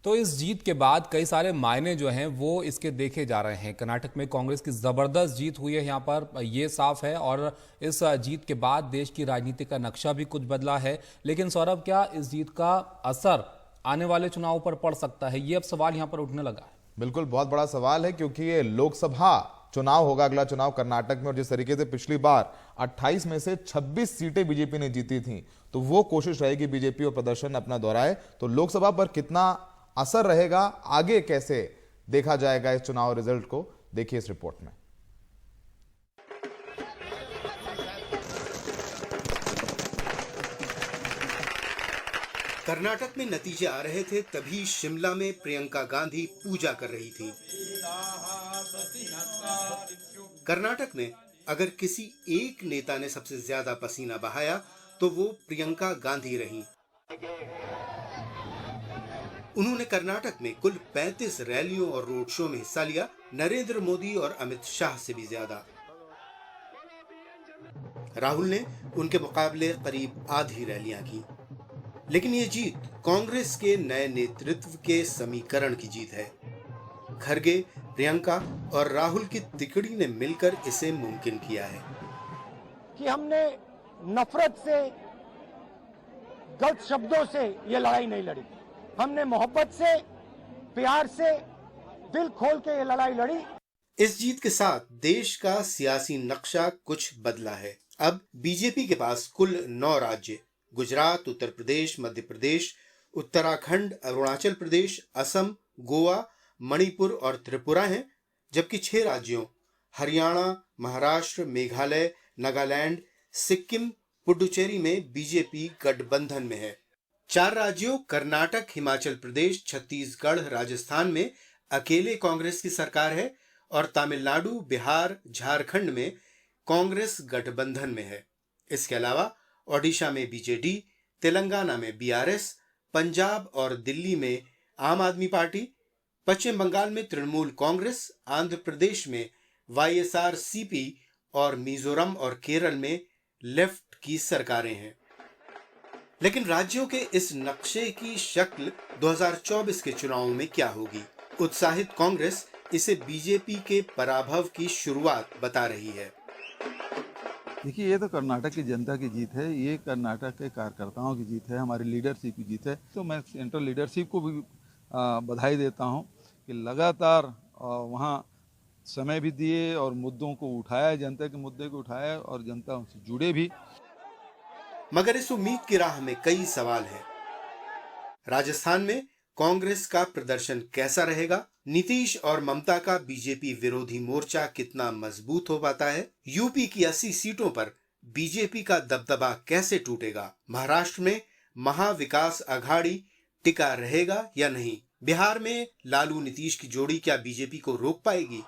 तो इस जीत के बाद कई सारे मायने जो हैं वो इसके देखे जा रहे हैं। कर्नाटक में कांग्रेस की जबरदस्त जीत हुई है, यहाँ पर ये साफ है। और इस जीत के बाद देश की राजनीति का नक्शा भी कुछ बदला है। लेकिन सौरभ, क्या इस जीत का असर आने वाले चुनाव पर पड़ सकता है? ये अब सवाल यहाँ पर उठने लगा है। बिल्कुल, बहुत बड़ा सवाल है, क्योंकि ये लोकसभा चुनाव होगा, अगला चुनाव कर्नाटक में। और जिस तरीके से पिछली बार 28 में से 26 सीटें बीजेपी ने जीती थी, तो वो कोशिश रहेगी बीजेपी और प्रदर्शन अपना दोहराए। तो लोकसभा पर कितना असर रहेगा, आगे कैसे देखा जाएगा इस चुनाव रिजल्ट को, देखिए इस रिपोर्ट में। कर्नाटक में नतीजे आ रहे थे, तभी शिमला में प्रियंका गांधी पूजा कर रही थी। कर्नाटक में अगर किसी एक नेता ने सबसे ज्यादा पसीना बहाया तो वो प्रियंका गांधी रहीं। उन्होंने कर्नाटक में कुल 35 रैलियों और रोड शो में हिस्सा लिया, नरेंद्र मोदी और अमित शाह से भी ज्यादा। राहुल ने उनके मुकाबले करीब आधी रैलियां की। लेकिन ये जीत कांग्रेस के नए नेतृत्व के समीकरण की जीत है। खरगे, प्रियंका और राहुल की तिकड़ी ने मिलकर इसे मुमकिन किया है कि हमने नफरत से, गलत शब्दों से ये लड़ाई नहीं लड़ी। हमने मोहब्बत से, प्यार से, दिल खोल के ये लड़ाई लड़ी। इस जीत के साथ देश का सियासी नक्शा कुछ बदला है। अब बीजेपी के पास कुल 9 राज्य, गुजरात, उत्तर प्रदेश, मध्य प्रदेश, उत्तराखंड, अरुणाचल प्रदेश, असम, गोवा, मणिपुर और त्रिपुरा हैं, जबकि 6 राज्यों हरियाणा, महाराष्ट्र, मेघालय, नागालैंड, सिक्किम, पुडुचेरी में बीजेपी गठबंधन में है। 4 राज्यों कर्नाटक, हिमाचल प्रदेश, छत्तीसगढ़, राजस्थान में अकेले कांग्रेस की सरकार है और तमिलनाडु, बिहार, झारखंड में कांग्रेस गठबंधन में है। इसके अलावा ओडिशा में बीजेडी, तेलंगाना में बीआरएस, पंजाब और दिल्ली में आम आदमी पार्टी, पश्चिम बंगाल में तृणमूल कांग्रेस, आंध्र प्रदेश में वाईएसआरसीपी और मिजोरम और केरल में लेफ्ट की सरकारें हैं। लेकिन राज्यों के इस नक्शे की शक्ल 2024 के चुनाव में क्या होगी? उत्साहित कांग्रेस इसे बीजेपी के पराभव की शुरुआत बता रही है। देखिए, ये तो कर्नाटक की जनता की जीत है, ये कर्नाटक के कार्यकर्ताओं की जीत है, हमारी लीडरशिप की जीत है। तो मैं सेंट्रल लीडरशिप को भी बधाई देता हूं कि लगातार वहां समय भी दिए और मुद्दों को उठाया, जनता के मुद्दे को उठाया और जनता उनसे जुड़े भी। मगर इस उम्मीद की राह में कई सवाल हैं। राजस्थान में कांग्रेस का प्रदर्शन कैसा रहेगा? नीतीश और ममता का बीजेपी विरोधी मोर्चा कितना मजबूत हो पाता है? यूपी की 80 सीटों पर बीजेपी का दबदबा कैसे टूटेगा? महाराष्ट्र में महाविकास अघाड़ी टिका रहेगा या नहीं? बिहार में लालू नीतीश की जोड़ी क्या बीजेपी को रोक पाएगी?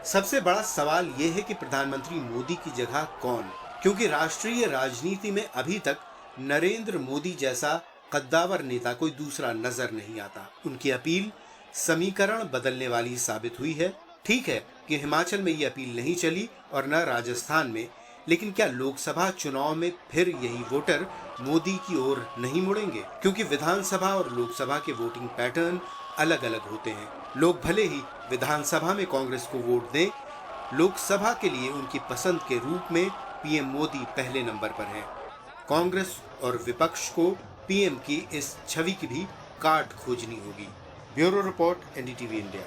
सबसे बड़ा सवाल यह है कि प्रधानमंत्री मोदी की जगह कौन? क्योंकि राष्ट्रीय राजनीति में अभी तक नरेंद्र मोदी जैसा कद्दावर नेता कोई दूसरा नजर नहीं आता। उनकी अपील समीकरण बदलने वाली साबित हुई है। ठीक है कि हिमाचल में ये अपील नहीं चली और न राजस्थान में, लेकिन क्या लोकसभा चुनाव में फिर यही वोटर मोदी की ओर नहीं मुड़ेंगे? क्योंकि विधानसभा और लोकसभा के वोटिंग पैटर्न अलग अलग होते हैं। लोग भले ही विधानसभा में कांग्रेस को वोट दें, लोकसभा के लिए उनकी पसंद के रूप में पीएम मोदी पहले नंबर पर हैं। कांग्रेस और विपक्ष को पीएम की इस छवि की भी काट खोजनी होगी। Bureau report, NDTV India.